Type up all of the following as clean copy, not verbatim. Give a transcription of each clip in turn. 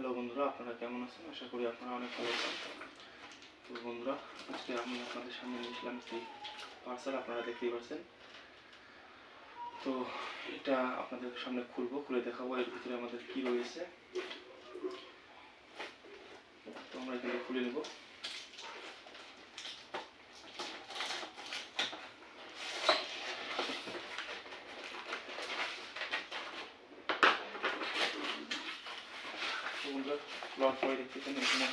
Hello বন্ধুরা, আপনারা কেমন আছেন? আশা করি আপনারা অনেক ভালো আছেন। তো বন্ধুরা, আজকে আমি আপনাদের সামনে নিয়ে এসলাম একটি পার্সেল। আপনারা দেখতেই পাচ্ছেন। তো এটা আপনাদের সামনে খুলে দেখাবো এর ভিতরে আমাদের কি রয়েছে। তো আমরা এখানে খুলে নেব। তো বন্ধুরা, লট করে দেখতেছেন এখানে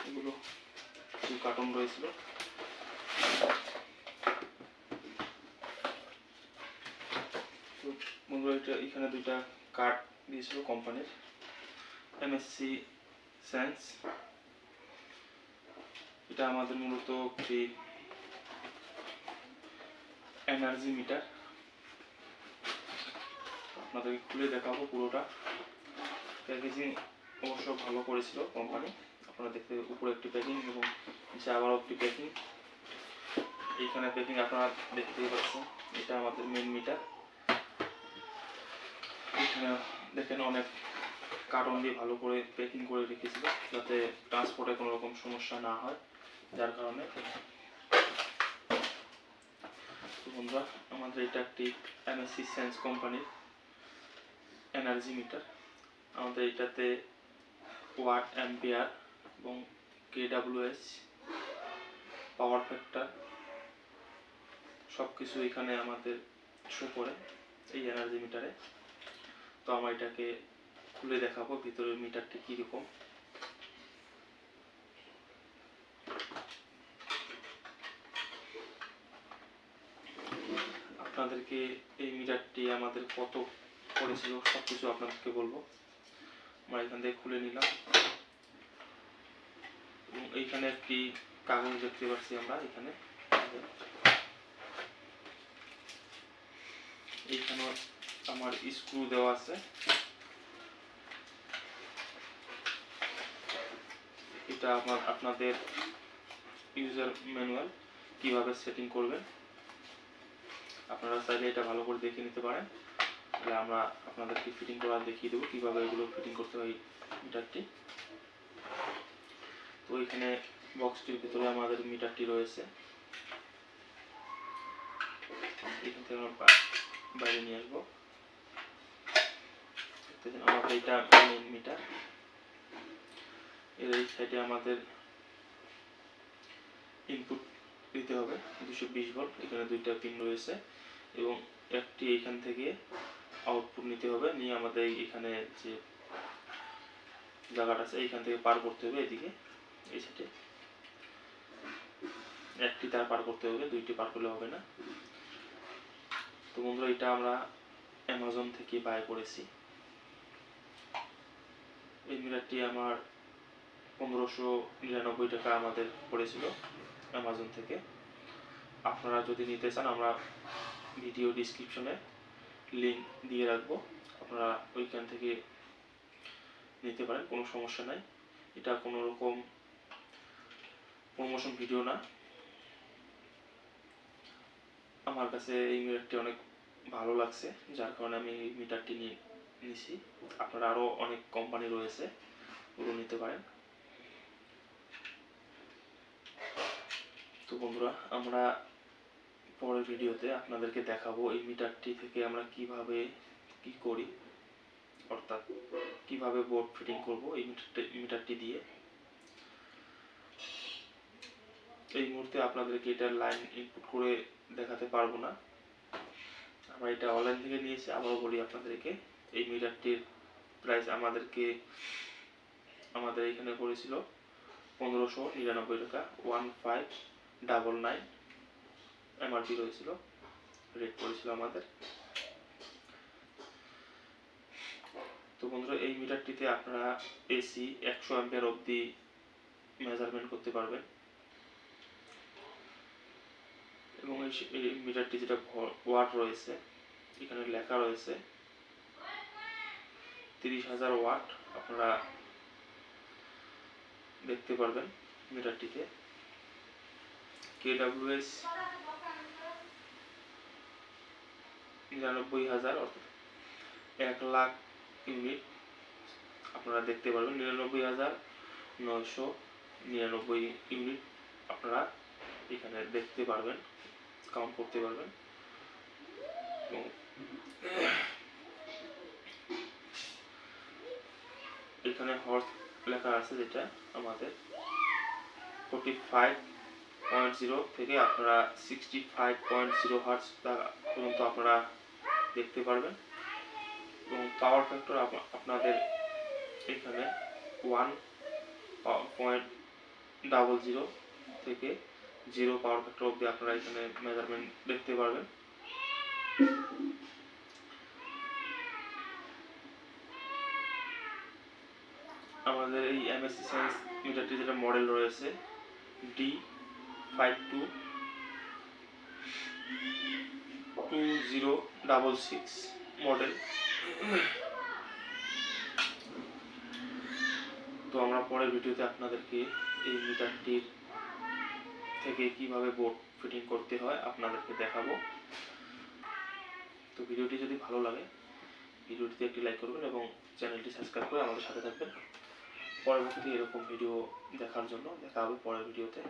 এগুলো কিছু কার্টুন রয়েছিল। তো বন্ধুরা, এখানে দুইটা কার্ড দিয়েছিল কোম্পানির, এমএসসি সেন্স। এটা আমাদের মূলত একটি এনার্জি মিটার। আপনাদেরকে খুলে দেখাবো পুরোটা। প্যাকেজিং অবশ্য ভালো করেছিল কোম্পানি। আপনারা দেখতে উপরে একটি প্যাকিং এবং নিচে আবারও একটি প্যাকিং। এইখানে প্যাকিং আপনারা দেখতেই পাচ্ছেন। এটা আমাদের মেন মিটার। এখানে দেখেন অনেক কার্টন দিয়ে ভালো করে প্যাকিং করে রেখেছিল যাতে ট্রান্সপোর্টে কোনো রকম সমস্যা না হয়, যার কারণে। তো বন্ধুরা, আমাদের এটা একটি এমএসসি সেন্স কোম্পানির এনার্জি মিটার। আমাদের এটাতে ওয়াট, অ্যাম্পিয়ার এবং কেডব্লিউএস, পাওয়ার ফ্যাক্টর সব কিছু এখানে আমাদের শো করে এই এনার্জি মিটারে। তো আমরা এটাকে খুলে দেখাবো ভিতরের মিটারটি কীরকম। আপনাদেরকে এই মিটারটি আমাদের কত পড়েছিল সব কিছু আপনাদেরকে বলবো। আমরা এখান থেকে খুলে নিলাম এবং এইখানে একটি কাগজ দেখতে পাচ্ছি আমরা। এইখানে আমার স্ক্রু দেওয়া আছে। এটা আপনাদের ইউজার ম্যানুয়াল, কিভাবে সেটিং করবেন আপনারা চাইলে এটা ভালো করে দেখে নিতে পারেন। তাহলে আমরা আপনাদেরকে ফিটিং করা দেখিয়ে দেবো কিভাবে এগুলো ফিটিং করতে হয় মিটারটি। তো এখানে বক্সটির ভিতরে আমাদের মিটারটি রয়েছে। এখান থেকে আমরা বাইরে নিয়ে আসবো। আমাদের এটা মেইন মিটার। এর এই সাইডে আমাদের ইনপুট দিতে হবে 220 ভোল্ট। এখানে দুইটা পিন রয়েছে এবং একটি এখান থেকে আউটপুট নিতে হবে। নিয়ে আমাদের এখানে যে জায়গাটা আছে এইখান থেকে পার করতে হবে এদিকে, এই সাইডে একটি তার পার করতে হবে, দুইটি পার করলে হবে না। তো বন্ধুরা, এটা আমরা অ্যামাজন থেকে বাই করেছি। এই মিটারটি আমার 1599 টাকা আমাদের পড়েছিল অ্যামাজন থেকে। আপনারা যদি নিতে চান আমরা ভিডিও ডিসক্রিপশনে লিঙ্ক দিয়ে রাখবো, আপনারা ওইখান থেকে নিতে পারেন, কোনো সমস্যা নাই। এটা কোনো রকম প্রমোশন ভিডিও না। আমার কাছে এই মিটারটি অনেক ভালো লাগছে, যার কারণে আমি এই মিটারটি নিছি। আপনারা আরও অনেক কোম্পানি রয়েছে, ওগুলো নিতে পারেন। তো বন্ধুরা, আমরা পরের ভিডিওতে আপনাদেরকে দেখাবো এই মিটারটি থেকে আমরা কিভাবে কি করি, অর্থাৎ কিভাবে বোর্ড ফিটিং করব এই মিটারটি দিয়ে। এই মুহূর্তে আপনাদেরকে এটার লাইন ইনপুট করে দেখাতে পারবো না, আমরা এটা অনলাইন থেকে নিয়েছি। আবারও বলি আপনাদেরকে, এই মিটারটির প্রাইস আমাদের এখানে পড়েছিল 1599 টাকা। 1599 এমআরপি রয়েছিল, রেট পড়েছিল আমাদের। তো বন্ধুরা, এই মিটারটিতে আপনারা এসি 100 অ্যাম্পিয়ার অবধি মেজারমেন্ট করতে পারবেন এবং এই মিটারটি যেটা ওয়াট রয়েছে এখানে লেখা রয়েছে 30,000 ওয়াট। আপনারা দেখতে পারবেন মিটারটিতে। কেডব্লিউএস 99,000 অর্থাৎ 1 লাখ ইউনিট আপনারা দেখতে পারবেন 99,999 ইউনিট আপনারা এখানে দেখতে পারবেন, কাউন্ট করতে পারবেন। এবং এখানে হর্স লেখা আছে, যেটা আমাদের 45.0 থেকে আপনারা 65.0 হার্টজ পর্যন্ত আপনারা দেখতে পারবেন। এবং পাওয়ার ফ্যাক্টর আপনাদের এখানে 1.00 থেকে 0 পাওয়ার ফ্যাক্টর অবধি আপনারা এখানে মেজারমেন্ট দেখতে পারবেন। আমাদের এই MSC সায়েন্স মিটারটি যেটা মডেল রয়েছে D522066 মডেল। তো আমরা পরের ভিডিওতে আপনাদেরকে এই মিটারটির থেকে কিভাবে বোর্ড ফিটিং করতে হয় আপনাদেরকে দেখাবো। তো ভিডিওটি যদি ভালো লাগে ভিডিওটিতে একটি লাইক করবেন এবং চ্যানেলটি সাবস্ক্রাইব করে আমাদের সাথে থাকবেন। পরবর্তী এরকম ভিডিও দেখার জন্য দেখা হবে পরের ভিডিওতে।